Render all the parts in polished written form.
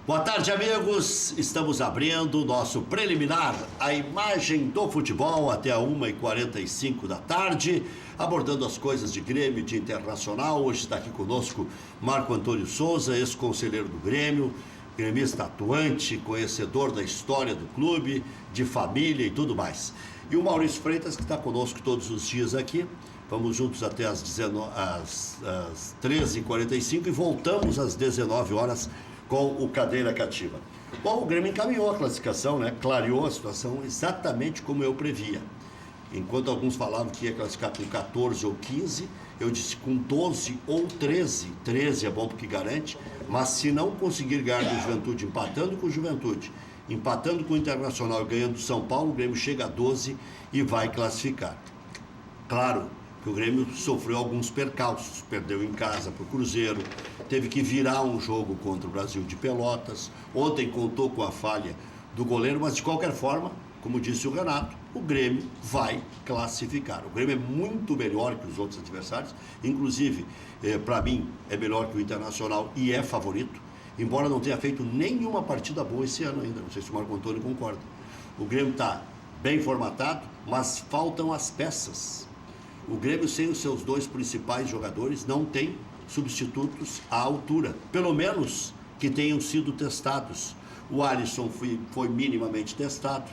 Boa tarde, amigos. Estamos abrindo o nosso preliminar, a imagem do futebol até a 1h45 da tarde, abordando as coisas de Grêmio e de Internacional. Hoje está aqui conosco Marco Antônio Souza, ex-conselheiro do Grêmio, gremista atuante, conhecedor da história do clube, de família e tudo mais. E o Maurício Freitas, que está conosco todos os dias aqui. Vamos juntos até às 13h45 e voltamos às 19 horas com o Cadeira Cativa. Bom, o Grêmio encaminhou a classificação, né? Clareou a situação exatamente como eu previa. Enquanto alguns falavam que ia classificar com 14 ou 15, eu disse com 12 ou 13. 13 é bom porque garante, mas se não conseguir ganhar do Juventude, empatando com o Juventude, empatando com o Internacional e ganhando do São Paulo, o Grêmio chega a 12 e vai classificar. Claro que o Grêmio sofreu alguns percalços, perdeu em casa para o Cruzeiro, teve que virar um jogo contra o Brasil de Pelotas, ontem contou com a falha do goleiro, mas de qualquer forma, como disse o Renato, o Grêmio vai classificar. O Grêmio é muito melhor que os outros adversários, inclusive, para mim, é melhor que o Internacional e é favorito, embora não tenha feito nenhuma partida boa esse ano ainda, não sei se o Marco Antônio concorda. O Grêmio está bem formatado, mas faltam as peças. O Grêmio, sem os seus dois principais jogadores, não tem substitutos à altura, pelo menos que tenham sido testados. O Alisson foi minimamente testado,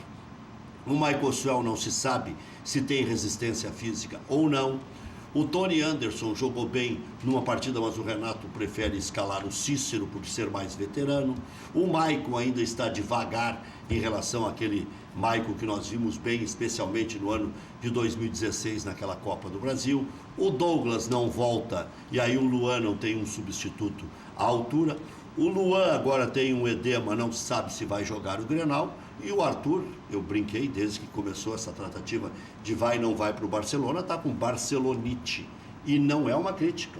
o Michael Suel não se sabe se tem resistência física ou não. O Tony Anderson jogou bem numa partida, mas o Renato prefere escalar o Cícero por ser mais veterano. O Maicon ainda está devagar em relação àquele Maicon que nós vimos bem, especialmente no ano de 2016, naquela Copa do Brasil. O Douglas não volta, e aí o Luan não tem um substituto à altura. O Luan agora tem um edema, não sabe se vai jogar o Grenal. E o Arthur, eu brinquei desde que começou essa tratativa de vai ou não vai para o Barcelona, está com barcelonite. E não é uma crítica,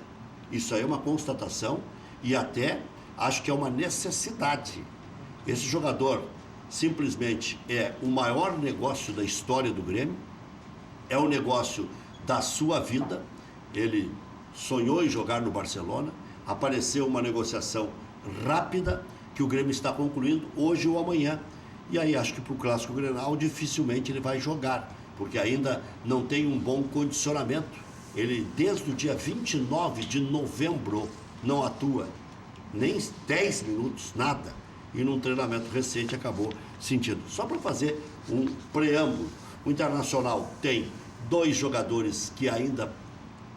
isso aí é uma constatação e até acho que é uma necessidade. Esse jogador simplesmente é o maior negócio da história do Grêmio, é o negócio da sua vida. Ele sonhou em jogar no Barcelona, apareceu uma negociação rápida que o Grêmio está concluindo hoje ou amanhã. E aí acho que para o Clássico Grenal dificilmente ele vai jogar, porque ainda não tem um bom condicionamento. Ele desde o dia 29 de novembro não atua, nem 10 minutos, nada. E num treinamento recente acabou sentindo. Só para fazer um preâmbulo, o Internacional tem 2 jogadores que ainda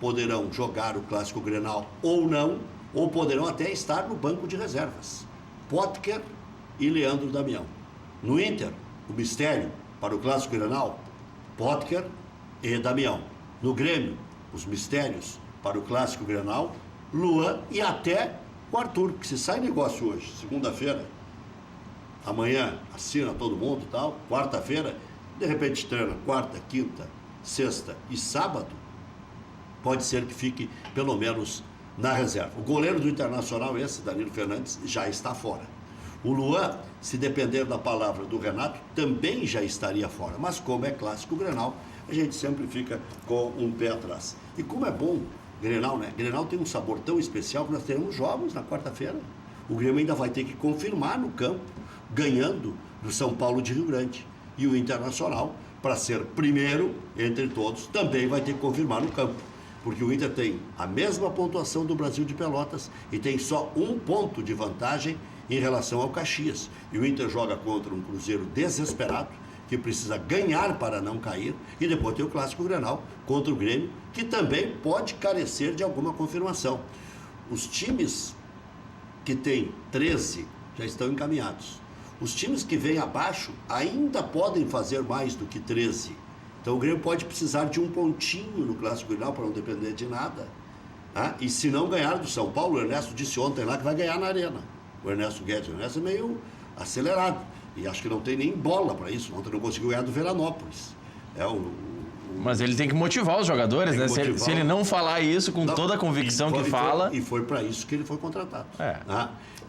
poderão jogar o Clássico Grenal ou não, ou poderão até estar no banco de reservas. Potker e Leandro Damião. No Inter, o mistério para o Clássico Grenal, Potker e Damião. No Grêmio, os mistérios para o Clássico Grenal, Luan e até o Arthur, que se sai negócio hoje, segunda-feira, amanhã assina todo mundo e tal, quarta-feira, de repente treina quarta, quinta, sexta e sábado, pode ser que fique pelo menos na reserva. O goleiro do Internacional, esse, Danilo Fernandes, já está fora. O Luan, se depender da palavra do Renato, também já estaria fora. Mas como é Clássico Grenal, a gente sempre fica com um pé atrás. E como é bom Grenal, né? Grenal tem um sabor tão especial que nós teremos jogos na quarta-feira. O Grêmio ainda vai ter que confirmar no campo, ganhando do São Paulo de Rio Grande. E o Internacional, para ser primeiro entre todos, também vai ter que confirmar no campo. Porque o Inter tem a mesma pontuação do Brasil de Pelotas e tem só 1 ponto de vantagem em relação ao Caxias. E o Inter joga contra um Cruzeiro desesperado, que precisa ganhar para não cair, e depois tem o Clássico Grenal contra o Grêmio, que também pode carecer de alguma confirmação. Os times que têm 13 já estão encaminhados. Os times que vêm abaixo ainda podem fazer mais do que 13. Então o Grêmio pode precisar de um pontinho no Clássico Grenal para não depender de nada. E se não ganhar do São Paulo, o Ernesto disse ontem lá que vai ganhar na Arena. O Ernesto Guedes, o Ernesto é meio acelerado, e acho que não tem nem bola para isso. Ontem não conseguiu ganhar do Veranópolis. Mas ele tem que motivar os jogadores, né? Se ele não falar isso com toda a convicção que fala... E foi para isso que ele foi contratado.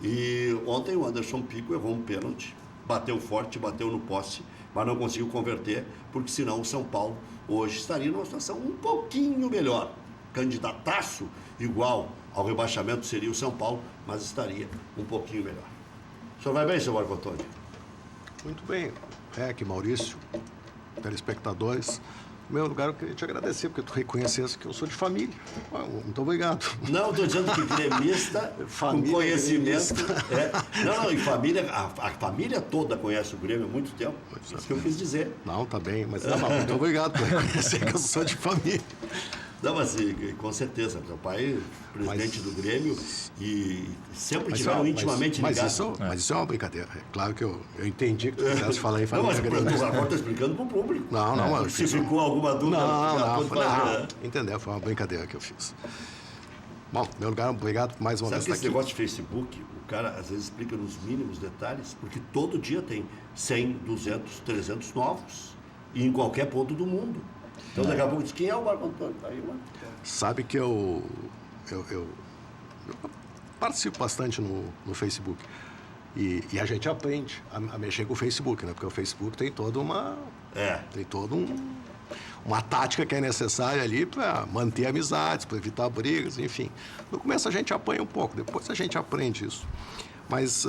E ontem o Anderson Pico errou um pênalti, bateu forte, bateu no poste, mas não conseguiu converter, porque senão o São Paulo hoje estaria numa situação um pouquinho melhor. Candidataço igual ao rebaixamento seria o São Paulo, mas estaria um pouquinho melhor. O senhor vai bem, seu Marco Antônio? Muito bem. Maurício, telespectadores. Em primeiro lugar, eu queria te agradecer, porque tu reconhecesse que eu sou de família. Muito obrigado. Não, estou dizendo que gremista, com conhecimento... Não, e família, a família toda conhece o Grêmio há muito tempo. Isso que eu quis dizer. Não, tá bem, mas muito obrigado por reconhecer que eu sou de família. Não, mas com certeza, meu pai, presidente do Grêmio, e sempre tiveram intimamente ligados. Mas isso é uma brincadeira. É claro que eu entendi que tu quisesse falar em família. Não, mas agora está explicando para o público. Não. Se ficou alguma dúvida... Não. Entendeu? Foi uma brincadeira que eu fiz. Bom, em meu lugar, obrigado por mais uma vez estar aqui. Sabe que esse negócio de Facebook, o cara às vezes explica nos mínimos detalhes, porque todo dia tem 100, 200, 300 novos, e em qualquer ponto do mundo. Então, daqui a pouco diz, quem é o Marco Antônio? Tá aí, mano. Sabe que eu participo bastante no Facebook. E a gente aprende a mexer com o Facebook, né? Porque o Facebook tem toda uma... Tem toda uma tática que é necessária ali para manter amizades, para evitar brigas, enfim. No começo a gente apanha um pouco, depois a gente aprende isso. Mas...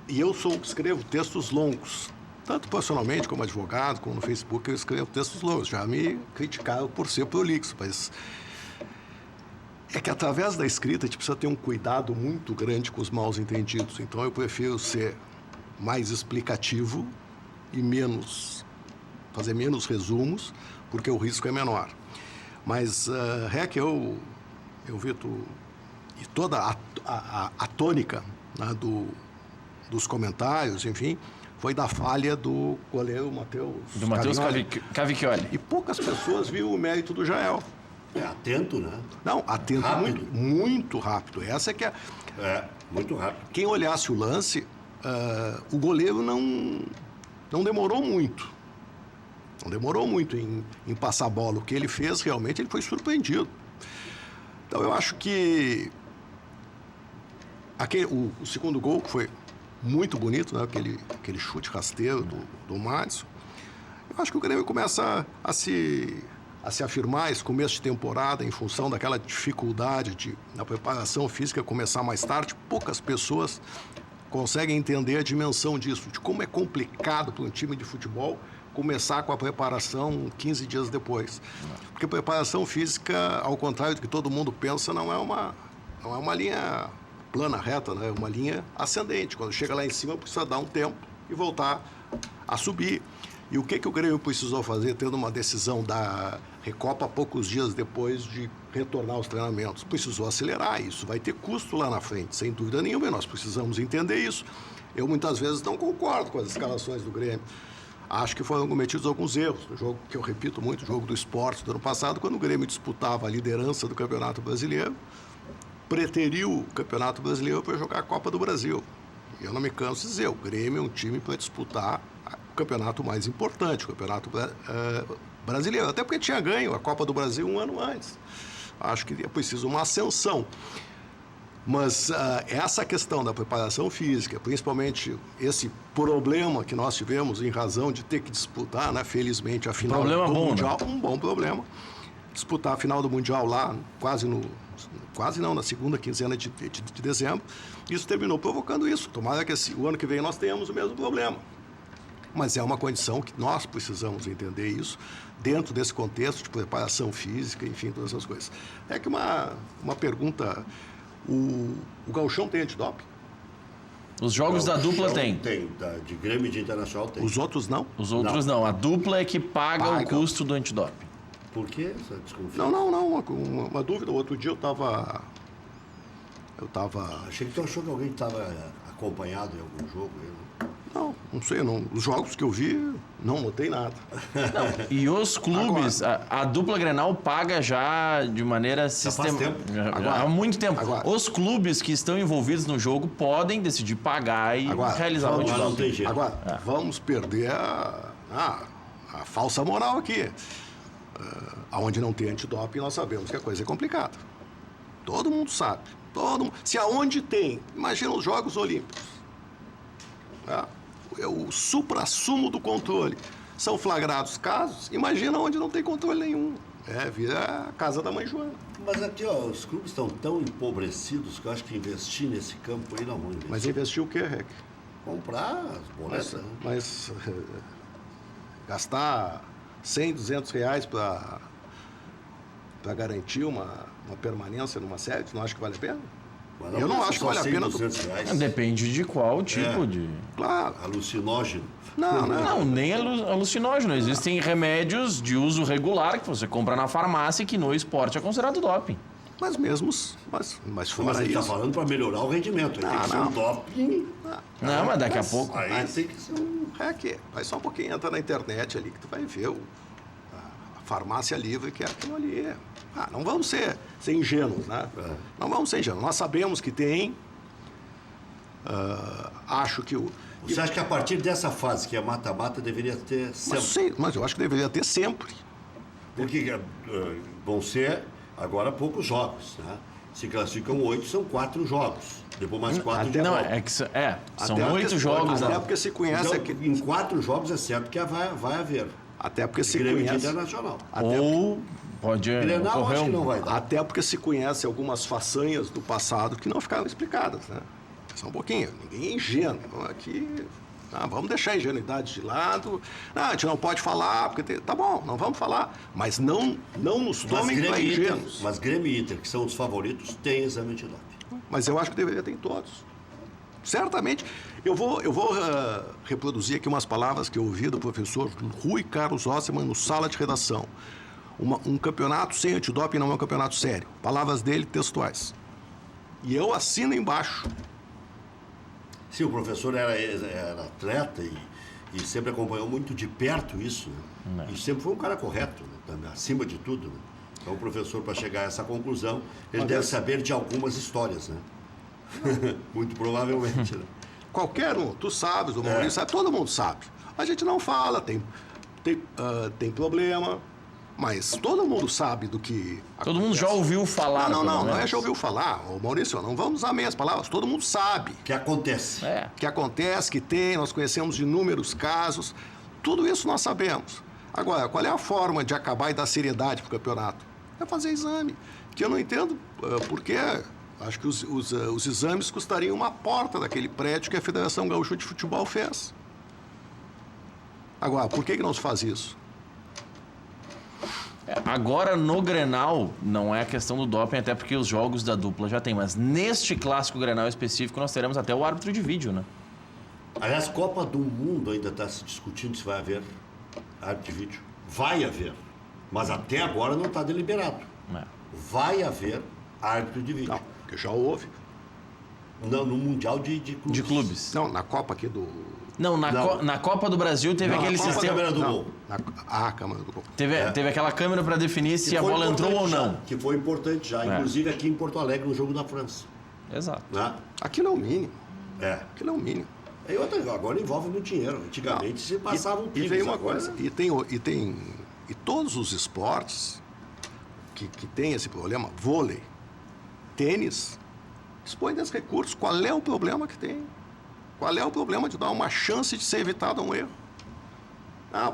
E eu escrevo textos longos. Tanto profissionalmente como advogado, como no Facebook, eu escrevo textos longos. Já me criticaram por ser prolixo, mas é que através da escrita a gente precisa ter um cuidado muito grande com os mal entendidos. Então eu prefiro ser mais explicativo e fazer menos resumos, porque o risco é menor. Mas, eu vi e toda a tônica, né, dos comentários, enfim... foi da falha do goleiro Matheus Cavicchioli. E poucas pessoas viram o mérito do Jael. Atento, né? Não, atento, rápido. Muito rápido. Essa é que é... muito rápido. Quem olhasse o lance, o goleiro não demorou muito. Não demorou muito em passar a bola. O que ele fez, realmente, ele foi surpreendido. Então, eu acho que o segundo gol, que foi muito bonito, né? Aquele chute rasteiro do Madison. Eu acho que o Grêmio começa a se afirmar esse começo de temporada em função daquela dificuldade na preparação física começar mais tarde. Poucas pessoas conseguem entender a dimensão disso, de como é complicado para um time de futebol começar com a preparação 15 dias depois. Porque preparação física, ao contrário do que todo mundo pensa, não é uma linha plana, reta, né? É uma linha ascendente. Quando chega lá em cima, precisa dar um tempo e voltar a subir. E o que o Grêmio precisou fazer, tendo uma decisão da Recopa poucos dias depois de retornar aos treinamentos? Precisou acelerar. Isso vai ter custo lá na frente, sem dúvida nenhuma, e nós precisamos entender isso. Eu, muitas vezes, não concordo com as escalações do Grêmio. Acho que foram cometidos alguns erros. No jogo que eu repito muito, o jogo do Sport do ano passado, quando o Grêmio disputava a liderança do Campeonato Brasileiro, preteriu o Campeonato Brasileiro para jogar a Copa do Brasil. Eu não me canso de dizer, o Grêmio é um time para disputar o campeonato mais importante, o Campeonato Brasileiro. Até porque tinha ganho a Copa do Brasil um ano antes. Acho que é preciso uma ascensão. Mas essa questão da preparação física, principalmente esse problema que nós tivemos em razão de ter que disputar, né, felizmente, a final do Mundial, né? Um bom problema. Disputar a final do Mundial lá, na segunda quinzena de dezembro. Isso terminou provocando isso. Tomara que o ano que vem nós tenhamos o mesmo problema. Mas é uma condição que nós precisamos entender isso dentro desse contexto de preparação física, enfim, todas essas coisas. É que uma pergunta... O Gauchão tem antidoping? Os jogos da dupla tem. Tem, de Grêmio e de Internacional tem. Os outros não? Os outros não. A dupla é que paga o custo do antidoping. Por quê essa desconfiança? Não. Uma dúvida. Outro dia eu estava... Achei que tu achou que alguém estava acompanhado em algum jogo. Não sei. Os jogos que eu vi, não notei nada. Não. E os clubes, a dupla Grenal paga já de maneira sistemática. Há muito tempo. Os clubes que estão envolvidos no jogo podem decidir pagar e realizar o antidoping. Não tem jeito. Agora, vamos perder a falsa moral aqui. Onde não tem antidoping, nós sabemos que a coisa é complicada. Todo mundo sabe. Se aonde tem, imagina os Jogos Olímpicos. É o suprassumo do controle. São flagrados casos, imagina onde não tem controle nenhum. Vira a casa da mãe Joana. Mas aqui, ó, os clubes estão tão empobrecidos que eu acho que investir nesse campo aí não vão investir. Mas investir o quê, Rec? Comprar as boletas. Mas gastar 100, 200 reais para garantir uma permanência numa série, tu não acha que vale a pena? Eu não acho que vale a pena. Depende de qual tipo de... Claro. Alucinógeno. Não, nem alucinógeno. Existem remédios de uso regular que você compra na farmácia e que no esporte é considerado doping. Mas mesmo... Mas fora ele isso... está falando para melhorar o rendimento. Tem que ser um doping. Não, mas daqui a pouco... Aí tem que ser um... Vai só um pouquinho, entra na internet ali que tu vai ver a farmácia livre que é aquilo ali. Não vamos ser ingênuos, né? Não vamos ser ingênuos. Nós sabemos que tem... acho que o... Você acha que a partir dessa fase, que é mata-mata, deveria ter sempre? Mas eu acho que deveria ter sempre. Porque vão ser agora poucos jogos, né? Se classificam 8, são 4 jogos. Depois mais 4 de volta. São 8 jogos. Até porque se conhece... Então, em 4 jogos é certo que vai haver. Até porque se Grêmio conhece... Internacional. Ou pode Grenal, ocorrer acho que não vai dar. Até porque se conhece algumas façanhas do passado que não ficaram explicadas, né? Só um pouquinho. Ninguém é ingênuo. Aqui... vamos deixar a ingenuidade de lado. A gente não pode falar, porque tá bom, não vamos falar. Mas não nos tomem para ingênuos. Mas Grêmio e Inter, que são os favoritos, têm exame de doping. Mas eu acho que deveria ter em todos. Certamente. Eu vou reproduzir aqui umas palavras que eu ouvi do professor Rui Carlos Osserman no Sala de Redação. Um campeonato sem antidoping não é um campeonato sério. Palavras dele textuais. E eu assino embaixo. Sim, o professor era atleta e sempre acompanhou muito de perto isso, né? E sempre foi um cara correto, né? Acima de tudo. Né? Então, o professor, para chegar a essa conclusão, ele deve saber de algumas histórias, né? Muito provavelmente, né? Qualquer um, tu sabes, o Maurício sabe, todo mundo sabe. A gente não fala, tem problema, mas todo mundo sabe do que acontece. Todo mundo já ouviu falar. Não é já ouviu falar. Ô, Maurício, não vamos usar meias palavras, todo mundo sabe. Que acontece. Que acontece, que tem, nós conhecemos inúmeros casos, tudo isso nós sabemos. Agora, qual é a forma de acabar e dar seriedade para o campeonato? É fazer exame, que eu não entendo porque acho que os exames custariam uma porta daquele prédio que a Federação Gaúcha de Futebol fez. Agora, por que não se faz isso? Agora, no Grenal, não é a questão do doping, até porque os jogos da dupla já tem, mas neste clássico Grenal específico, nós teremos até o árbitro de vídeo, né? Aliás, Copa do Mundo ainda está se discutindo se vai haver árbitro de vídeo. Vai haver, mas até agora não está deliberado. Vai haver árbitro de vídeo. Não, porque já houve. Não, no Mundial de Clubes. De clubes. Não, na Copa aqui do... Não, na Copa do Brasil teve aquele sistema... Câmera do gol. Câmera do gol. Teve aquela câmera para definir se a bola entrou ou não. Que foi importante já, inclusive aqui em Porto Alegre, no jogo da França. Exato. Né? Aquilo é o mínimo. Aquilo é o mínimo. Agora envolve muito dinheiro. Antigamente se passava um E tem uma coisa, e todos os esportes que tem esse problema, vôlei, tênis, expõe desse recursos. Qual é o problema que tem? Qual é o problema de dar uma chance de ser evitado um erro?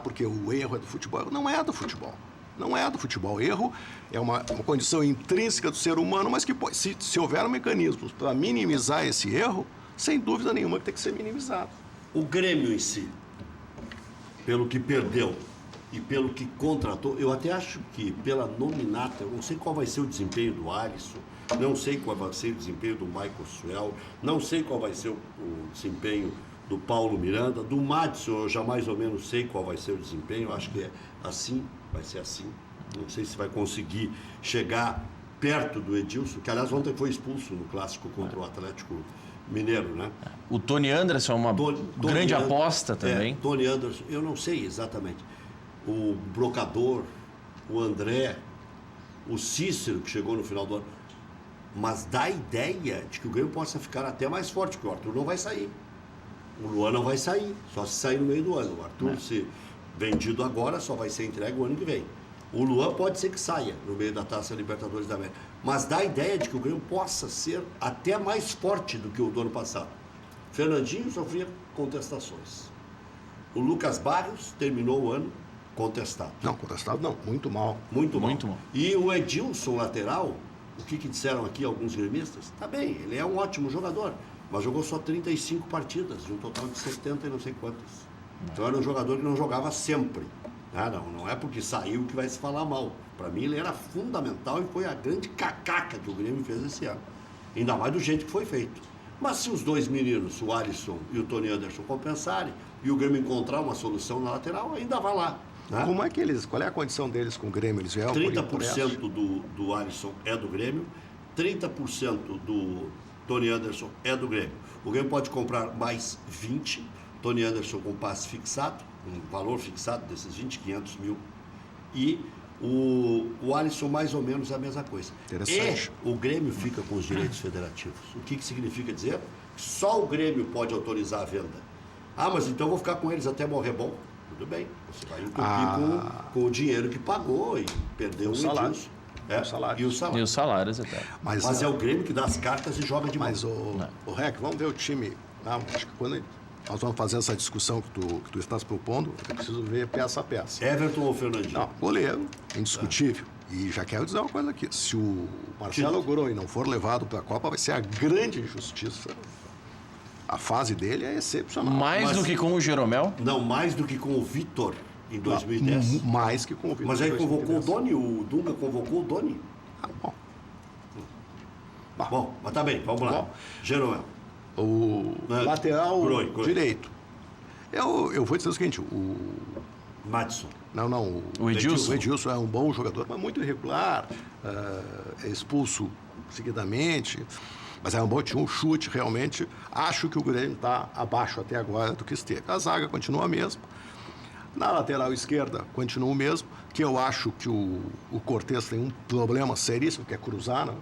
Porque o erro é do futebol. Não é do futebol. Não é do futebol. O erro é uma condição intrínseca do ser humano, mas que se houver mecanismos para minimizar esse erro, sem dúvida nenhuma que tem que ser minimizado. O Grêmio em si, pelo que perdeu e pelo que contratou, eu até acho que pela nominata, eu não sei qual vai ser o desempenho do Alisson, não sei qual vai ser o desempenho do Michael Suel, não sei qual vai ser o desempenho do Paulo Miranda, do Madison eu já mais ou menos sei qual vai ser o desempenho, eu acho que vai ser assim, não sei se vai conseguir chegar perto do Edilson, que aliás ontem foi expulso no clássico contra o Atlético Mineiro, né? O Tony Anderson é uma grande aposta também. Tony Anderson, eu não sei exatamente. O Brocador, o André, o Cícero, que chegou no final do ano. Mas dá a ideia de que o Grêmio possa ficar até mais forte, porque o Arthur não vai sair. O Luan não vai sair, só se sair no meio do ano. O Arthur, se vendido agora, só vai ser entregue o ano que vem. O Luan pode ser que saia no meio da Taça Libertadores da América. Mas dá a ideia de que o Grêmio possa ser até mais forte do que o do ano passado. Fernandinho sofria contestações. O Lucas Barrios terminou o ano Contestado. Não, contestado não. Muito mal. Muito mal. E o Edilson, lateral, o que disseram aqui alguns gremistas? Tá bem, ele é um ótimo jogador, mas jogou só 35 partidas, de um total de 70 e não sei quantas. Então era um jogador que não jogava sempre. Não é porque saiu que vai se falar mal. Para mim ele era fundamental e foi a grande cacaca que o Grêmio fez esse ano. Ainda mais do jeito que foi feito. Mas se os dois meninos, o Alisson e o Tony Anderson, compensarem e o Grêmio encontrar uma solução na lateral, ainda vai lá. Como é que qual é a condição deles com o Grêmio? Eles vieram 30% do Alisson é do Grêmio, 30% do Tony Anderson é do Grêmio. O Grêmio pode comprar mais 20, Tony Anderson com passe fixado, um valor fixado desses 20, 500 mil. E o Alisson mais ou menos a mesma coisa. Interessante. E o Grêmio fica com os direitos federativos. O que significa dizer? Só o Grêmio pode autorizar a venda. Mas então eu vou ficar com eles até morrer. Bom, tudo bem. Você vai incumprir com o dinheiro que pagou e perdeu o salário. E os salários até. Mas é o Grêmio que dá as cartas e joga demais. Mas o Rec, vamos ver o time. Acho que quando nós vamos fazer essa discussão que tu estás propondo, eu preciso ver peça a peça. Everton ou Fernandinho? Não, goleiro, indiscutível. E já quero dizer uma coisa aqui. Se o Marcelo Groi não for levado para a Copa, vai ser a grande injustiça. A fase dele é excepcional. Mais do que com o Jeromel? Não, mais do que com o Vitor em 2010. Mais que com o Vitor. Mas aí convocou o Doni, o Dunga convocou o Doni. Bom. Bom, mas tá bem, vamos lá. Jeromel. O lateral Groi. direito. Eu vou dizer o seguinte, o Madison. Não, o Edilson. O Edilson é um bom jogador, mas muito irregular, é expulso seguidamente, mas é um bom, tinha um chute realmente. Acho que o Grêmio está abaixo até agora do que esteve. A zaga continua a mesma. Na lateral esquerda continua o mesmo, que eu acho que o Cortez tem um problema seríssimo, que é cruzar, né?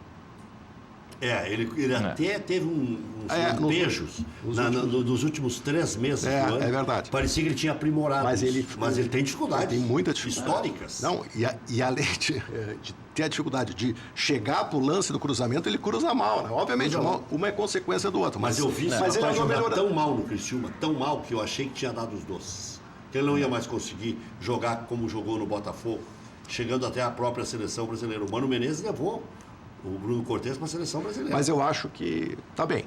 Ele até teve uns lampejos nos últimos 3 meses do ano. É verdade. Parecia que ele tinha aprimorado mas ele tem dificuldades. Tem muita dificuldade. Históricas. Não, e além de ter a dificuldade de chegar para o lance do cruzamento, ele cruza mal, né? Obviamente, uma é consequência do outro. Mas eu vi esse rapaz jogar tão mal no Criciúma, tão mal, que eu achei que tinha dado os doces. Que ele não ia mais conseguir jogar como jogou no Botafogo, chegando até a própria seleção brasileira. O Mano Menezes levou o Bruno Cortez para a seleção brasileira. Mas eu acho que tá bem.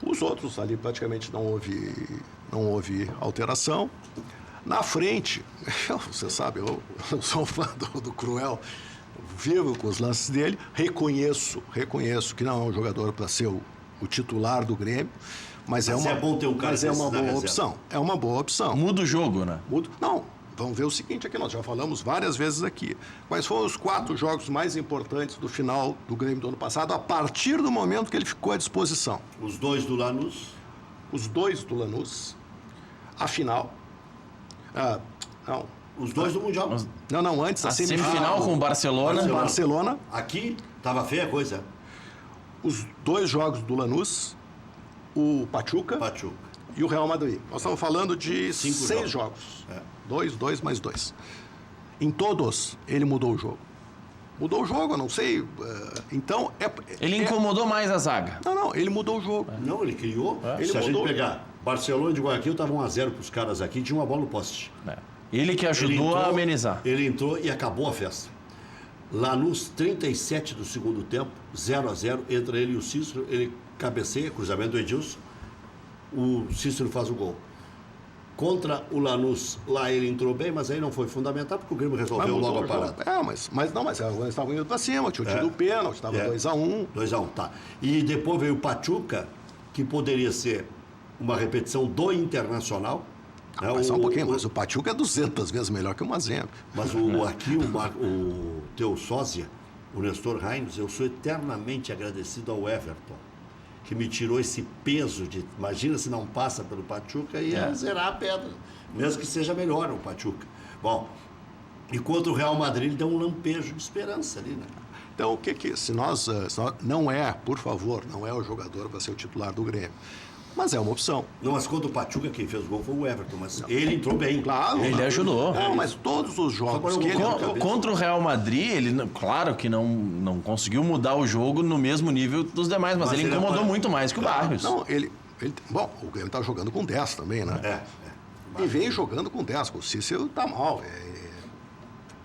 Os outros ali praticamente não houve alteração. Na frente, você sabe, eu sou um fã do Cruel, vivo com os lances dele, reconheço que não é um jogador para ser o titular do Grêmio, mas é bom ter um cara mas é uma boa opção. É uma boa opção. Muda o jogo, né? Não. Vamos ver o seguinte aqui, nós já falamos várias vezes aqui. Quais foram os 4 jogos mais importantes do final do Grêmio do ano passado, a partir do momento que ele ficou à disposição? Os 2 do Lanús. A final. Não. Os 2 do Mundial. Não, antes a semifinal com o Barcelona. Aqui estava feia a coisa. Os 2 jogos do Lanús, o Pachuca. E o Real Madrid. Nós estamos falando de 6 jogos. 2 mais 2. Em todos, ele mudou o jogo. Mudou o jogo, eu não sei. Então, ele incomodou mais a zaga. Não, ele mudou o jogo. Não, ele criou. Se a gente pegar Barcelona de Guayaquil, estava 1-0 para os caras aqui, tinha uma bola no poste. Ele que ajudou a amenizar. Ele entrou e acabou a festa. Lanús, 37 do segundo tempo, 0-0, entra ele e o Cícero, ele cabeceia, cruzamento do Edilson, o Cícero faz o gol. Contra o Lanús, lá ele entrou bem, mas aí não foi fundamental, porque o Grêmio resolveu logo a parada. Mas eles estavam indo para cima, tinha o tiro do pênalti, estava 2-1. 2-1, tá. E depois veio o Pachuca, que poderia ser uma repetição do Internacional. Mas só um pouquinho, mas o Pachuca é 200 vezes melhor que o Mazembe. Mas aqui o teu sósia, o Nestor Reines, eu sou eternamente agradecido ao Everton, que me tirou esse peso de... Imagina se não passa pelo Pachuca, ia zerar a pedra, mesmo que seja melhor o Pachuca. Bom, e contra o Real Madrid, ele deu um lampejo de esperança ali, né? Então, se nós não é, por favor, não é o jogador para ser o titular do Grêmio, mas é uma opção. Não, mas contra o Pachuca, quem fez o gol foi o Everton, mas ele entrou bem. Claro. Ele ajudou. Não, mas todos os jogos que ele... Contra o Real Madrid, ele, claro que não conseguiu mudar o jogo no mesmo nível dos demais, mas ele incomodou muito mais que o Barrios. Não, bom, o Grêmio está jogando com 10 também, né? E vem jogando com 10. O Cícero está mal.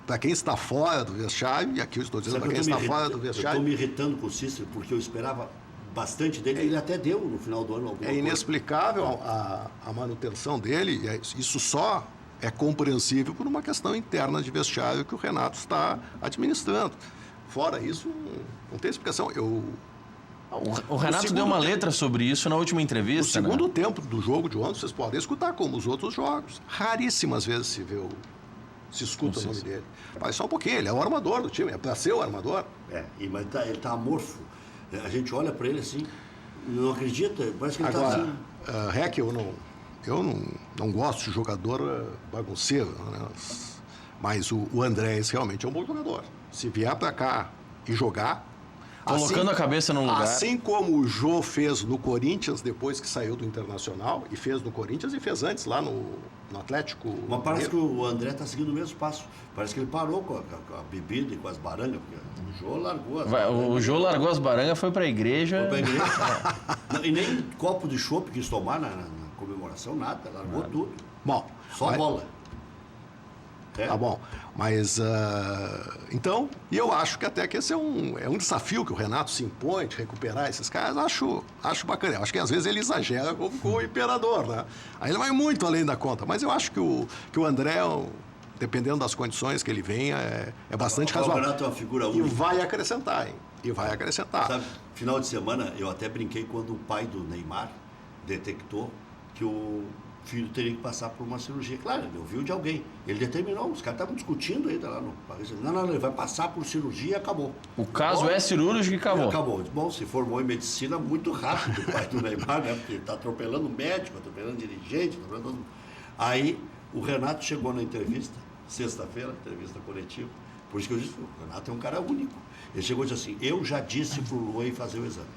Para quem está fora do vestiário, e aqui eu estou dizendo para quem está fora do vestiário... Eu estou me irritando com o Cícero, porque eu esperava bastante dele. Ele até deu no final do ano alguma coisa. Inexplicável a manutenção dele. Isso só é compreensível por uma questão interna de vestiário que o Renato está administrando. Fora isso, não tem explicação. O Renato deu uma letra sobre isso na última entrevista. No segundo tempo do jogo de ontem, vocês podem escutar como os outros jogos. Raríssimas vezes se escuta o nome dele. Mas só um pouquinho, ele é o armador do time, é para ser o armador. Mas ele está amorfo. A gente olha para ele assim, não acredita, parece que ele está assim. Rec, eu não gosto de jogador bagunceiro, né? Mas o Andrés realmente é um bom jogador. Se vier para cá e jogar... Colocando a cabeça no lugar. Assim como o Jô fez no Corinthians, depois que saiu do Internacional, e fez no Corinthians e fez antes lá no Atlético. Mas parece que o André está seguindo o mesmo passo. Parece que ele parou com a bebida e com as barangas, porque o Jô largou as barangas. O Jô largou as barangas, foi para a igreja. Foi para a igreja. E nem copo de chopp quis tomar na comemoração, nada. Largou tudo. Bom, só bola. Tá bom, mas então, e eu acho que até que esse é um desafio que o Renato se impõe de recuperar esses caras, acho bacana. Eu acho que às vezes ele exagera como o imperador, né? Aí ele vai muito além da conta, mas eu acho que o André, dependendo das condições que ele venha, é bastante razoável. O Renato é uma figura única. E vai acrescentar, hein? Sabe, final de semana, eu até brinquei quando o pai do Neymar detectou que o filho teria que passar por uma cirurgia. Claro, ele ouviu de alguém. Ele determinou, os caras estavam discutindo ainda lá no Paris. Não, ele vai passar por cirurgia e acabou. O caso é cirúrgico e acabou. Acabou. Bom, se formou em medicina muito rápido o pai do Neymar, né? Porque ele está atropelando médico, atropelando dirigente, atropelando todo mundo. Aí o Renato chegou na entrevista, sexta-feira, entrevista coletiva. Por isso que eu disse, o Renato é um cara único. Ele chegou e disse assim, eu já disse pro Luan ir fazer o exame.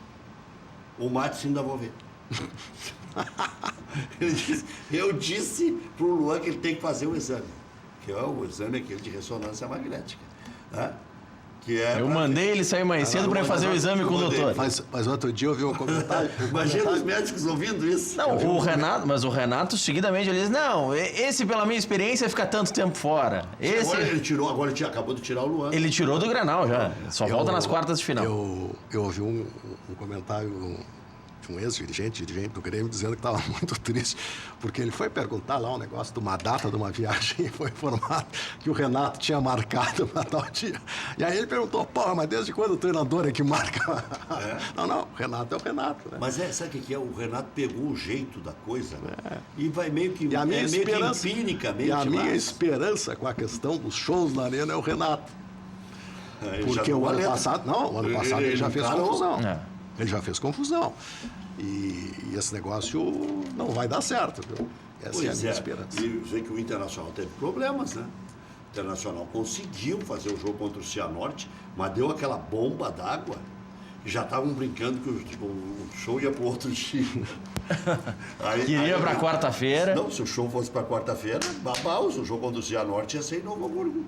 O Matos ainda vou ver. Ele disse, eu disse pro Luan que ele tem que fazer o exame. Que é o exame aquele de ressonância magnética. Né? Que é eu mandei ele sair mais cedo para fazer o exame com o doutor. Mas outro dia eu vi um comentário. Imagina os médicos ouvindo isso. Não, o Renato seguidamente ele diz, não, esse pela minha experiência fica tanto tempo fora. Esse... Agora ele acabou de tirar o Luan. Ele tirou do Grenal já, só volta nas quartas de final. Eu ouvi um comentário de um ex-dirigente do Grêmio dizendo que estava muito triste, porque ele foi perguntar lá um negócio de uma data de uma viagem e foi informado que o Renato tinha marcado para tal dia. E aí ele perguntou, mas desde quando o treinador é que marca? Não, o Renato é o Renato. Né? Mas sabe o que é? O Renato pegou o jeito da coisa, né? E vai meio que, meio que empiricamente. E a minha esperança com a questão dos shows na arena é o Renato. Porque o ano passado ele já fez confusão. Ele já fez confusão. E esse negócio não vai dar certo, viu? Essa é a minha esperança. E vê que o Internacional teve problemas, né? O Internacional conseguiu fazer o jogo contra o Cianorte, mas deu aquela bomba d'água e já estavam brincando que o show ia para o outro dia. Queria para quarta-feira. Não, se o show fosse para quarta-feira, o jogo contra o Cianorte ia ser em Novo Hamburgo.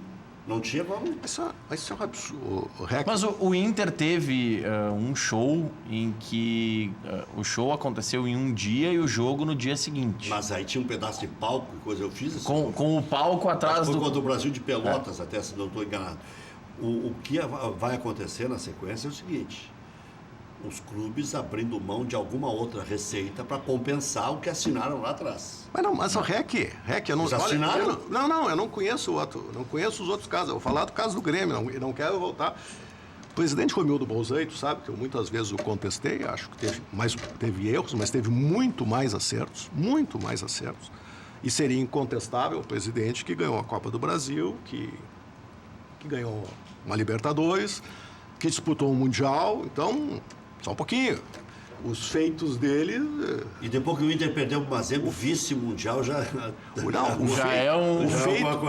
Não tinha como. Isso é um absurdo. Mas o Inter teve um show em que o show aconteceu em um dia e o jogo no dia seguinte. Mas aí tinha um pedaço de palco e coisa. Eu fiz com o palco atrás do... Foi contra o Brasil de Pelotas, até se não estou enganado. O que vai acontecer na sequência é o seguinte. Os clubes abrindo mão de alguma outra receita para compensar o que assinaram lá atrás. Mas o REC, eu não... assinaram? Eu não conheço os outros casos. Eu vou falar do caso do Grêmio, não quero voltar. O presidente Romildo Bolzano, sabe que eu muitas vezes o contestei, acho que teve erros, mas teve muito mais acertos. E seria incontestável o presidente que ganhou a Copa do Brasil, que ganhou uma Libertadores, que disputou um Mundial, então... Só um pouquinho. Os feitos dele... E depois que o Inter perdeu o Mazengo, o vice-mundial já...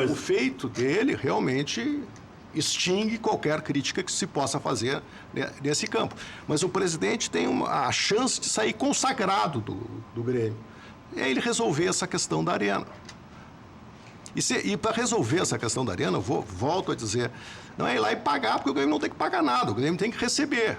O feito dele realmente extingue qualquer crítica que se possa fazer nesse campo. Mas o presidente tem a chance de sair consagrado do Grêmio. E aí ele resolver essa questão da arena. E para resolver essa questão da arena, volto a dizer, não é ir lá e pagar, porque o Grêmio não tem que pagar nada, o Grêmio tem que receber.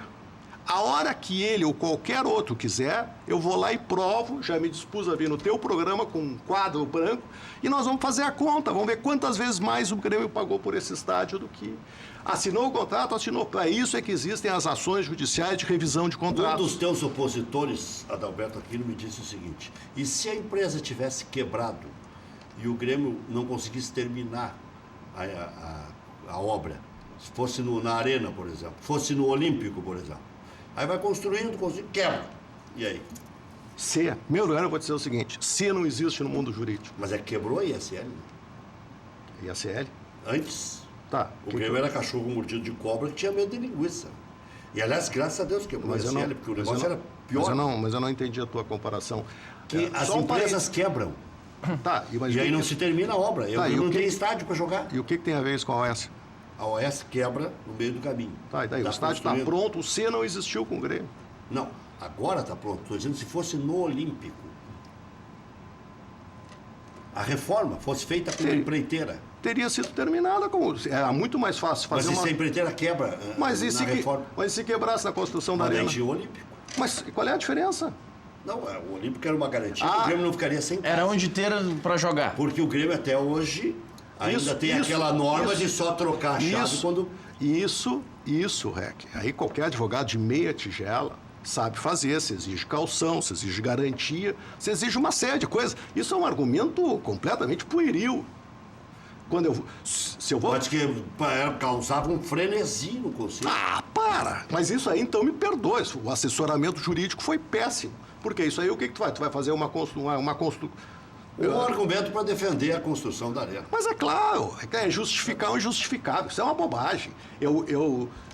A hora que ele ou qualquer outro quiser, eu vou lá e provo, já me dispus a vir no teu programa com um quadro branco, e nós vamos fazer a conta, vamos ver quantas vezes mais o Grêmio pagou por esse estádio do que... Assinou o contrato, assinou. Para isso é que existem as ações judiciais de revisão de contrato. Um dos teus opositores, Adalberto Aquino, me disse o seguinte: e se a empresa tivesse quebrado e o Grêmio não conseguisse terminar a obra, se fosse na Arena, por exemplo, fosse no Olímpico, por exemplo, aí vai construindo, quebra. E aí? Se, meu lugar, eu vou dizer o seguinte: se não existe no mundo jurídico. Mas quebrou a ISL? ISL? Antes. Tá. O Grêmio era cachorro mordido de cobra que tinha medo de linguiça. E, aliás, graças a Deus quebrou a ISL, porque o negócio era pior. Mas eu não entendi a tua comparação. Que as empresas quebram. Tá, e aí não se termina a obra. Eu não tenho estádio para jogar. E o que tem a ver isso com a OS? A OS quebra no meio do caminho. Tá, e daí? O estádio está pronto, o C não existiu com o Grêmio. Não, agora está pronto. Estou dizendo, se fosse no Olímpico, a reforma fosse feita com uma empreiteira. Teria sido terminada como... Era muito mais fácil fazer Mas se a empreiteira quebra na reforma... Mas se quebrasse na construção da Arena? Mas o Olímpico. Mas qual é a diferença? Não, o Olímpico era uma garantia que o Grêmio não ficaria sem casa. Era onde ter para jogar. Porque o Grêmio até hoje ainda tem aquela norma de só trocar a chave quando... Isso, Rec. Aí qualquer advogado de meia tigela sabe fazer, se exige calção, se exige garantia, se exige uma série de coisas. Isso é um argumento completamente pueril. Se eu vou... Pode que causava um frenesi no conselho. Ah, para! Mas isso aí, então, me perdoe. O assessoramento jurídico foi péssimo. Porque isso aí, o que tu vai? Tu vai fazer uma construção... Um argumento para defender a construção da Arena. Mas é claro, é justificar o injustificável. Isso é uma bobagem.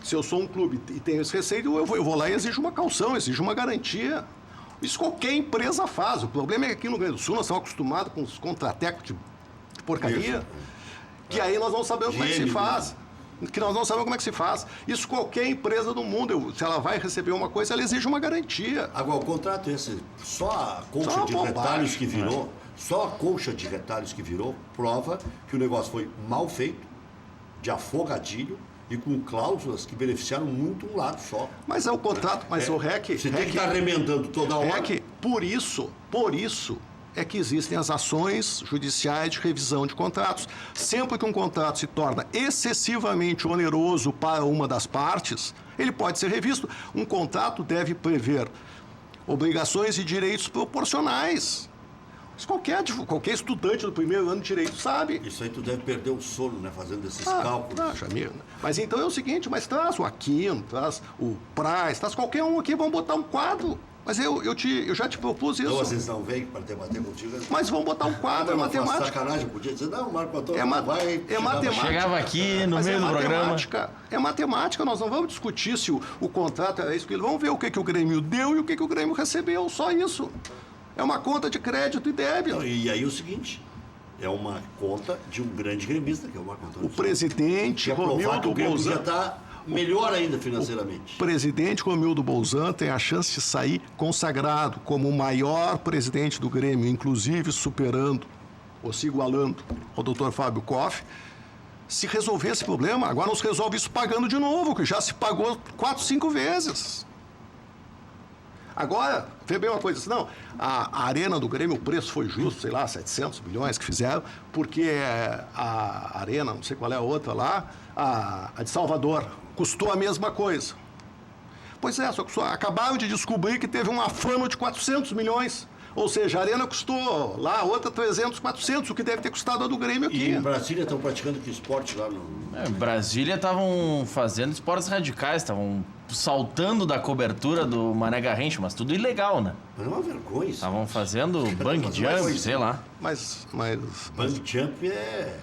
Se eu sou um clube e tenho esse receio, eu vou lá e exijo uma calção, exijo uma garantia. Isso qualquer empresa faz. O problema é que aqui no Rio Grande do Sul nós estamos acostumados com os contratecos de porcaria. Isso. Que aí nós não sabemos como é que se faz. Que nós não sabemos como é que se faz. Isso qualquer empresa do mundo, se ela vai receber uma coisa, ela exige uma garantia. Agora, o contrato esse, só a colcha de retalhos que virou, só a colcha de retalhos que virou, prova que o negócio foi mal feito, de afogadilho e com cláusulas que beneficiaram muito um lado só. Mas é o contrato, mas o REC... Você tem que estar remendando toda hora. REC, por isso... é que existem as ações judiciais de revisão de contratos. Sempre que um contrato se torna excessivamente oneroso para uma das partes, ele pode ser revisto. Um contrato deve prever obrigações e direitos proporcionais. Isso qualquer estudante do primeiro ano de direito sabe. Isso aí tu deve perder o sono, né, fazendo esses cálculos. Jamir. Mas então é o seguinte, mas traz o Aquino, traz o Praz, traz qualquer um aqui, vamos botar um quadro. Mas eu já te propus isso. Então vocês não vêm para debater contigo? Mas vamos botar um quadro, é matemática. Sacanagem, podia dizer, não, Marco Antônio vai... É matemática. Chegava aqui no meio do programa. É matemática, nós não vamos discutir se o contrato é isso que ele... Vamos ver o que o Grêmio deu e o que o Grêmio recebeu, só isso. É uma conta de crédito e débito. E aí o seguinte... É uma conta de um grande gremista, que é o Marco Antônio. O presidente Romildo Bolzan já está melhor ainda financeiramente. O presidente Romildo Bolzan tem a chance de sair consagrado como o maior presidente do Grêmio, inclusive superando, ou se igualando, o doutor Fábio Koff. Se resolver esse problema, agora não se resolve isso pagando de novo, que já se pagou 4, 5 vezes. Agora, vê bem uma coisa assim, não, a Arena do Grêmio, o preço foi justo, sei lá, 700 milhões que fizeram, porque a Arena, não sei qual é a outra lá, a de Salvador, custou a mesma coisa. Pois é, só que acabaram de descobrir que teve um afano de 400 milhões. Ou seja, a Arena custou lá, a outra 300, 400, o que deve ter custado a do Grêmio aqui. E em Brasília estão praticando que esporte lá no... Em Brasília estavam fazendo esportes radicais, estavam saltando da cobertura do Mané Garrincha, mas tudo ilegal, né? Mas é uma vergonha isso. Estavam fazendo bang jump, sei lá. Mas bang jump é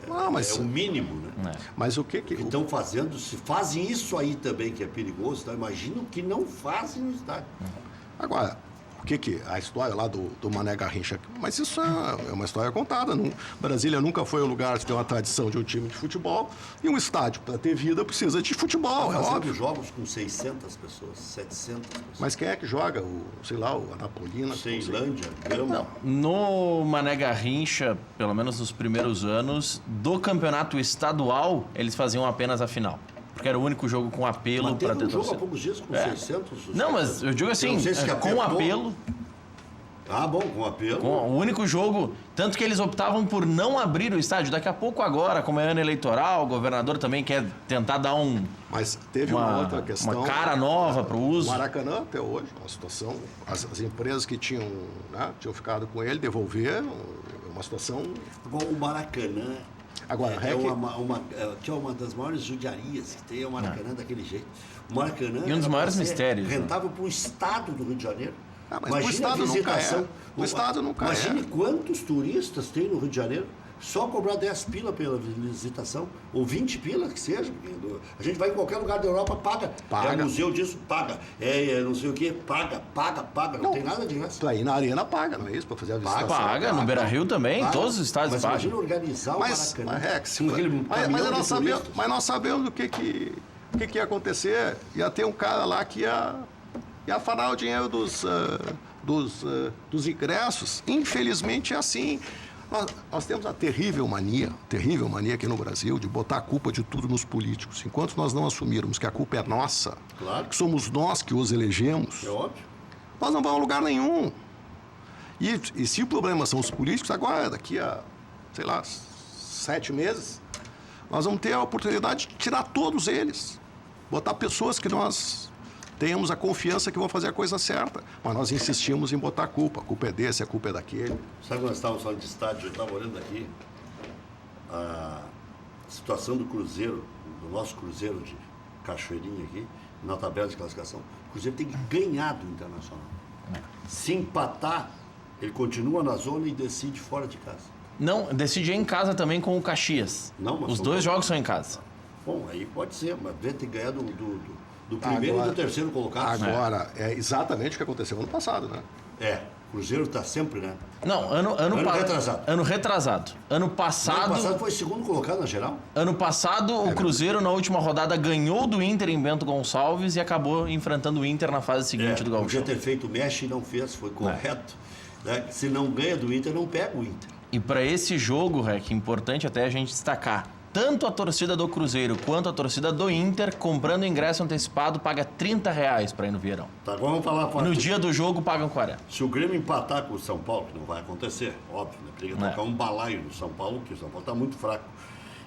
o mínimo, né? Mas o que estão fazendo, se fazem isso aí também, que é perigoso, então imagina o que não fazem no estádio. Agora, a história lá do Mané Garrincha, mas isso é uma história contada. Brasília nunca foi um lugar que tem uma tradição de um time de futebol, e um estádio, para ter vida, precisa de futebol, é óbvio. Jogos com 600 pessoas, 700 pessoas. Mas quem é que joga? O Anapolina? Ceilândia, Gama. No Mané Garrincha, pelo menos nos primeiros anos, do campeonato estadual, eles faziam apenas a final. porque era o único jogo com apelo para ter torcida. Jogo há poucos dias com 600. Não, mas eu digo assim, com apelo. Ah, bom, com apelo. O único jogo, tanto que eles optavam por não abrir o estádio. Daqui a pouco agora, como é ano eleitoral, o governador também quer tentar dar Mas teve uma outra questão. Uma cara nova para o uso. O Maracanã, até hoje, uma situação... As empresas que tinham ficado com ele devolveram, uma situação... Bom, o Maracanã... Agora, que é uma das maiores judiarias que tem, é o Maracanã daquele jeito. O Maracanã... E um dos maiores mistérios. Rentável para o estado do Rio de Janeiro. Mas imagine o estado visitação. O estado nunca Imagine quantos turistas tem no Rio de Janeiro. Só cobrar 10 pila pela visitação, ou 20 pila que seja. A gente vai em qualquer lugar da Europa, paga. É museu disso, paga. É não sei o quê, paga. Não tem nada de graça. Tu aí na Arena paga, não é isso? Para fazer a visitação. Paga, no Beira-Rio também, todos os estádios pagam. Imagina organizar o Maracanã. Mas nós sabemos o que ia acontecer. Ia ter um cara lá que ia falar o dinheiro dos ingressos. Infelizmente é assim. Nós temos a terrível mania aqui no Brasil de botar a culpa de tudo nos políticos. Enquanto nós não assumirmos que a culpa é nossa, que somos nós que os elegemos, nós não vamos a lugar nenhum. E se o problema são os políticos, agora, daqui a, 7 meses, nós vamos ter a oportunidade de tirar todos eles. Botar pessoas que nós tenhamos a confiança que vão fazer a coisa certa. Mas nós insistimos em botar a culpa. A culpa é desse, a culpa é daquele. Sabe quando nós estávamos falando de estádio, eu estava olhando aqui a situação do Cruzeiro, do nosso Cruzeiro de Cachoeirinha aqui, na tabela de classificação. O Cruzeiro tem que ganhar do Internacional. Se empatar, ele continua na zona e decide fora de casa. Não, decide em casa também com o Caxias. Não, mas os dois jogos são em casa. Bom, aí pode ser, mas tem que ganhar do primeiro e do terceiro colocado. Agora, é exatamente o que aconteceu ano passado, né? O Cruzeiro está sempre, né? Não, ano retrasado. Ano retrasado. Ano passado foi segundo colocado na geral? Ano passado, o Cruzeiro, na última rodada, ganhou do Inter em Bento Gonçalves e acabou enfrentando o Inter na fase seguinte do Gauchão. Podia ter feito mexe e não fez, foi correto. Né? Se não ganha do Inter, não pega o Inter. E para esse jogo, Rec, importante até a gente destacar, tanto a torcida do Cruzeiro quanto a torcida do Inter, comprando ingresso antecipado, paga R$30 para ir no Vieirão. Tá, agora vamos falar... No dia do jogo, pagam 40. Se o Grêmio empatar com o São Paulo, que não vai acontecer, óbvio, né? Teria que tocar um balaio no São Paulo, porque o São Paulo está muito fraco.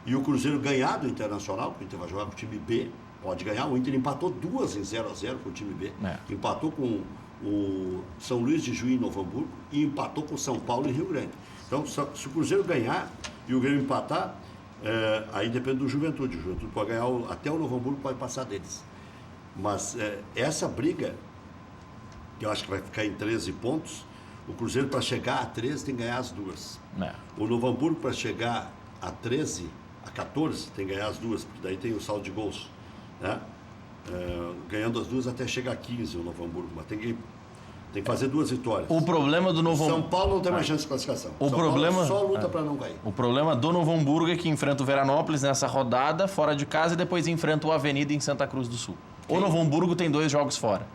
E o Cruzeiro ganhar do Internacional, porque o Inter vai jogar com o time B, pode ganhar. O Inter empatou 2 em 0-0 com o time B. Empatou com o São Luís de Juí em Novo Hamburgo e empatou com o São Paulo em Rio Grande. Então, se o Cruzeiro ganhar e o Grêmio empatar, aí depende do Juventude. O Juventude pode ganhar, até o Novo Hamburgo pode passar deles. Mas essa briga, que eu acho que vai ficar em 13 pontos, o Cruzeiro para chegar a 13 tem que ganhar as duas. O Novo Hamburgo para chegar a 13, a 14, tem que ganhar as duas, porque daí tem o saldo de gols. Né? Ganhando as duas até chegar a 15 o Novo Hamburgo, mas tem que fazer 2 vitórias. O problema do Novo São Paulo não tem mais chance de classificação. O São problema Paulo só luta para não cair. O problema do Novo Hamburgo é que enfrenta o Veranópolis nessa rodada, fora de casa, e depois enfrenta o Avenida em Santa Cruz do Sul. O Novo Hamburgo tem 2 jogos fora.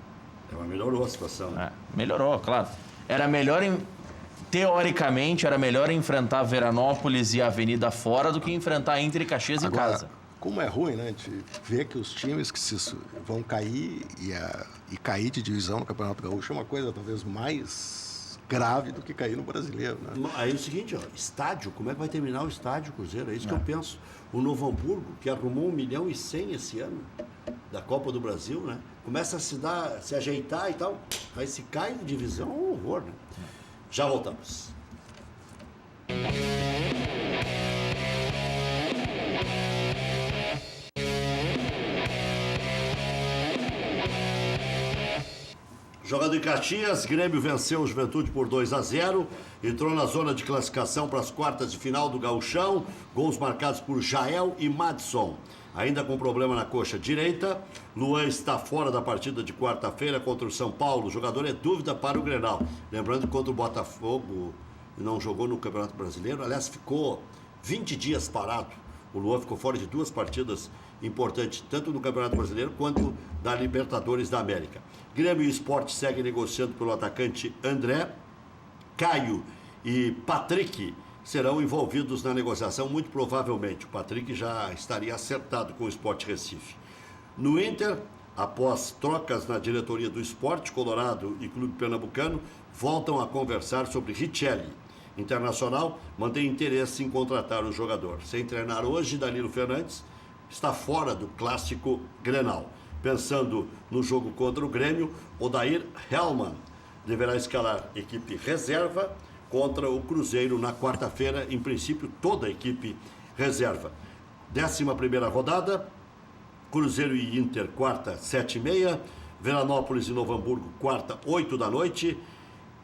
Mas melhorou a situação. Né? Melhorou, claro. Era melhor, teoricamente, era melhor enfrentar Veranópolis e Avenida fora do que enfrentar Inter e Caxias em casa. Como é ruim, né? A gente vê que os times que vão cair e cair de divisão no Campeonato Gaúcho é uma coisa talvez mais grave do que cair no Brasileiro, né? Aí é o seguinte, estádio, como é que vai terminar o estádio Cruzeiro? É isso que eu penso. O Novo Hamburgo, que arrumou 1,1 milhão esse ano da Copa do Brasil, né? Começa a se ajeitar e tal, aí se cai de divisão, é um horror, né? Já voltamos. Jogando em Caxias, Grêmio venceu o Juventude por 2-0, entrou na zona de classificação para as quartas de final do Gauchão, gols marcados por Jael e Madison. Ainda com problema na coxa direita, Luan está fora da partida de quarta-feira contra o São Paulo, o jogador é dúvida para o Grenal. Lembrando que contra o Botafogo não jogou no Campeonato Brasileiro, aliás ficou 20 dias parado. O Luan ficou fora de 2 partidas importantes, tanto no Campeonato Brasileiro quanto da Libertadores da América. Grêmio e Sport seguem negociando pelo atacante André. Caio e Patrick serão envolvidos na negociação, muito provavelmente. O Patrick já estaria acertado com o Sport Recife. No Inter, após trocas na diretoria do Sport Colorado e Clube Pernambucano, voltam a conversar sobre Richelli. Internacional mantém interesse em contratar o jogador. Sem treinar hoje, Danilo Fernandes está fora do clássico Grenal. Pensando no jogo contra o Grêmio, Odair Hellmann deverá escalar equipe reserva contra o Cruzeiro na quarta-feira. Em princípio, toda a equipe reserva. 11ª rodada, Cruzeiro e Inter, quarta, 7h30. Veranópolis e Novo Hamburgo, quarta, 8 da noite.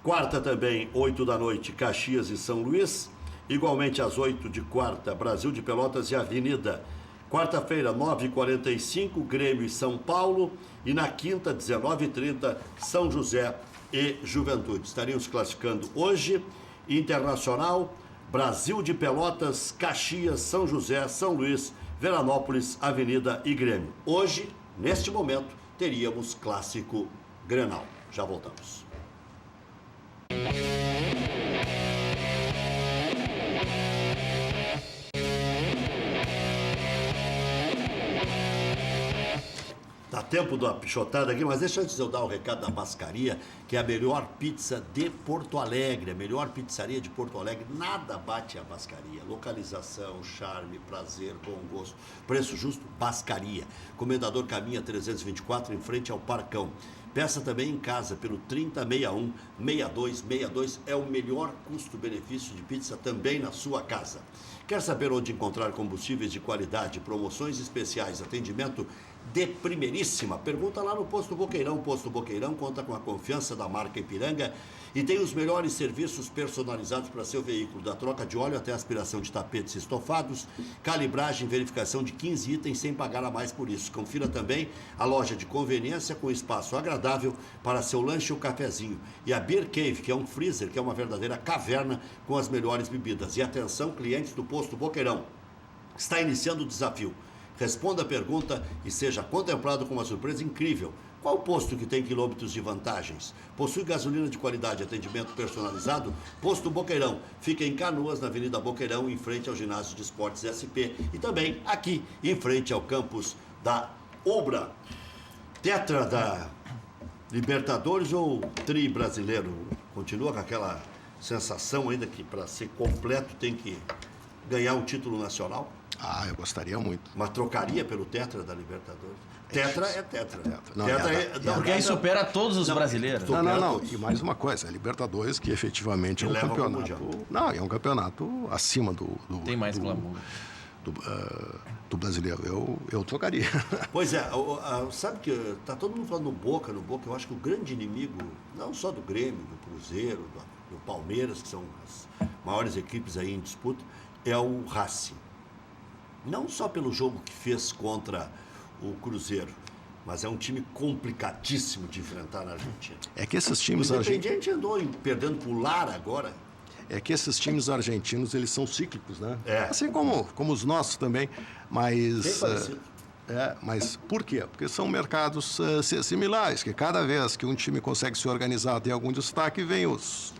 Quarta também, 8 da noite, Caxias e São Luís. Igualmente às 8 de quarta, Brasil de Pelotas e Avenida. Quarta-feira, 9h45, Grêmio e São Paulo. E na quinta, 19h30, São José e Juventude. Estaríamos classificando hoje Internacional, Brasil de Pelotas, Caxias, São José, São Luís, Veranópolis, Avenida e Grêmio. Hoje, neste momento, teríamos clássico Grenal. Já voltamos. Dá tempo da pichotada aqui, mas deixa antes eu dar o recado da Bascaria, que é a melhor pizza de Porto Alegre, a melhor pizzaria de Porto Alegre. Nada bate a Bascaria. Localização, charme, prazer, bom gosto, preço justo, Bascaria. Comendador Caminha 324, em frente ao Parcão. Peça também em casa pelo 3061-6262. É o melhor custo-benefício de pizza também na sua casa. Quer saber onde encontrar combustíveis de qualidade, promoções especiais, atendimento de primeiríssima? Pergunta lá no Posto Boqueirão. Posto Boqueirão conta com a confiança da marca Ipiranga e tem os melhores serviços personalizados para seu veículo, da troca de óleo até a aspiração de tapetes estofados, calibragem e verificação de 15 itens sem pagar a mais por isso. Confira também a loja de conveniência com espaço agradável para seu lanche ou cafezinho. E a Beer Cave, que é um freezer, que é uma verdadeira caverna com as melhores bebidas. E atenção, clientes do Posto Boqueirão, está iniciando o desafio. Responda a pergunta e seja contemplado com uma surpresa incrível. Qual posto que tem quilômetros de vantagens? Possui gasolina de qualidade e atendimento personalizado? Posto Boqueirão. Fica em Canoas, na Avenida Boqueirão, em frente ao Ginásio de Esportes SP. E também aqui, em frente ao campus da Ubra. Tetra da Libertadores ou tri brasileiro? Continua com aquela sensação ainda que para ser completo tem que ganhar um título nacional? Ah, eu gostaria muito. Mas trocaria pelo Tetra da Libertadores? Tetra é Tetra. Não, porque aí supera todos os brasileiros. Não. E mais uma coisa, a Libertadores, que efetivamente é um campeonato. Não, é um campeonato acima do tem mais glamour. Do brasileiro. Eu trocaria. Pois é, sabe que está todo mundo falando no Boca. Eu acho que o grande inimigo, não só do Grêmio, do Cruzeiro, do Palmeiras, que são as maiores equipes aí em disputa, é o Racing. Não só pelo jogo que fez contra o Cruzeiro, mas é um time complicadíssimo de enfrentar na Argentina. É que esses times argentinos... O Independiente andou perdendo pro Lara agora. É que esses times argentinos, eles são cíclicos, né? É. Assim como os nossos também, mas... Bem parecido. Mas por quê? Porque são mercados similares, que cada vez que um time consegue se organizar, tem algum destaque, vem os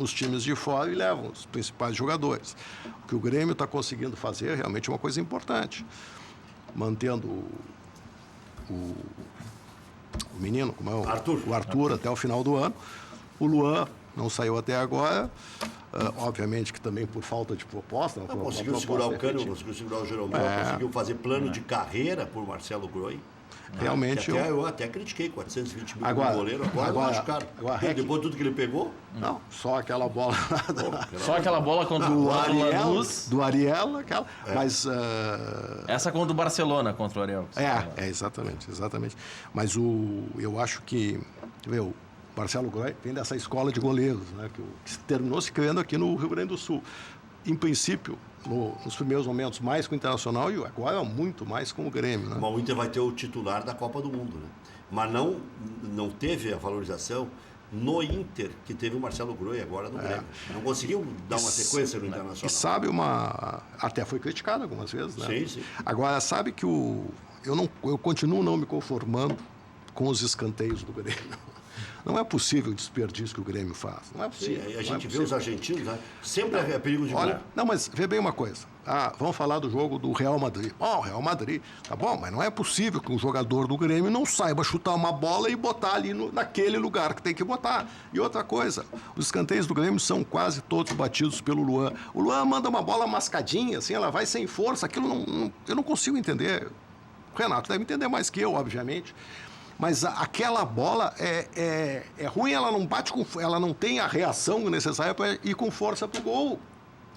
times de fora e levam os principais jogadores. O que o Grêmio está conseguindo fazer realmente é uma coisa importante. Mantendo o menino, como é o Arthur até o final do ano. O Luan não saiu até agora. Obviamente que também por falta de proposta. Conseguiu segurar o Cano, conseguiu segurar o Jeromel, conseguiu fazer plano de carreira por Marcelo Groi. Realmente. Eu até critiquei 420 mil no goleiro, agora eu acho caro. Depois de tudo que ele pegou? Não, só aquela bola. Só aquela bola contra o Lanús. Do Ariel, aquela. Mas. Essa contra o Barcelona, contra o Ariel. Exatamente. Mas eu acho que. O Marcelo Groi vem dessa escola de goleiros, né, que terminou se criando aqui no Rio Grande do Sul. Em princípio, nos primeiros momentos, mais com o Internacional e agora muito mais com o Grêmio. Né? Mas o Inter vai ter o titular da Copa do Mundo, né? Mas não teve a valorização no Inter que teve o Marcelo Groi agora no Grêmio. Não conseguiu dar uma sequência no Internacional. E sabe até foi criticado algumas vezes, né? Sim. Agora, sabe que eu continuo não me conformando com os escanteios do Grêmio. Não é possível o desperdício que o Grêmio faz. Não é possível. Sim, a gente vê os argentinos, né? Sempre é perigo de gol. Não, mas vê bem uma coisa. Vamos falar do jogo do Real Madrid. O Real Madrid, tá bom, mas não é possível que um jogador do Grêmio não saiba chutar uma bola e botar ali naquele lugar que tem que botar. E outra coisa, os escanteios do Grêmio são quase todos batidos pelo Luan. O Luan manda uma bola mascadinha, assim, ela vai sem força, aquilo eu não consigo entender. O Renato deve entender mais que eu, obviamente. Mas aquela bola é ruim, ela não bate ela não tem a reação necessária para ir com força pro gol.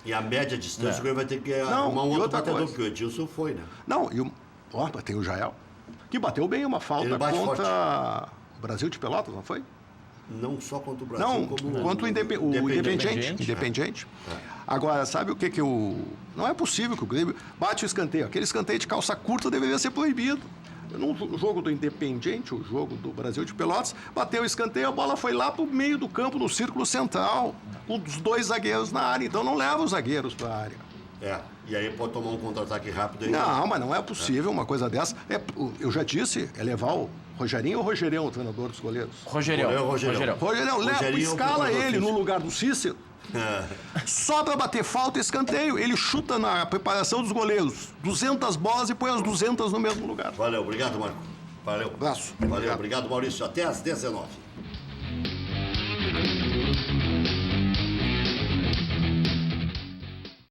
E a média distância o Grêmio vai ter que arrumar um outro batedor, porque o Edilson foi, né? Não, tem o Jael, que bateu bem uma falta contra o Brasil de Pelotas, não foi? Não só contra o Brasil, não, como contra o Independiente. Agora, sabe o que Não é possível que o Grêmio bate o escanteio. Aquele escanteio de calça curta deveria ser proibido. No jogo do Independiente, o jogo do Brasil de Pelotas, bateu o escanteio, a bola foi lá para o meio do campo, no círculo central, com os 2 zagueiros na área. Então não leva os zagueiros para a área. E aí pode tomar um contra-ataque rápido. Aí não, mas não é possível uma coisa dessa. Eu já disse, é levar o Rogerinho ou o Rogerão, o treinador dos goleiros? Rogerão, escala ele no lugar do Cícero. Só para bater falta e escanteio. Ele chuta na preparação dos goleiros 200 bolas e põe as 200 no mesmo lugar. Valeu, obrigado, Marco. Valeu. Abraço. Valeu, obrigado, Maurício. Até às 19h.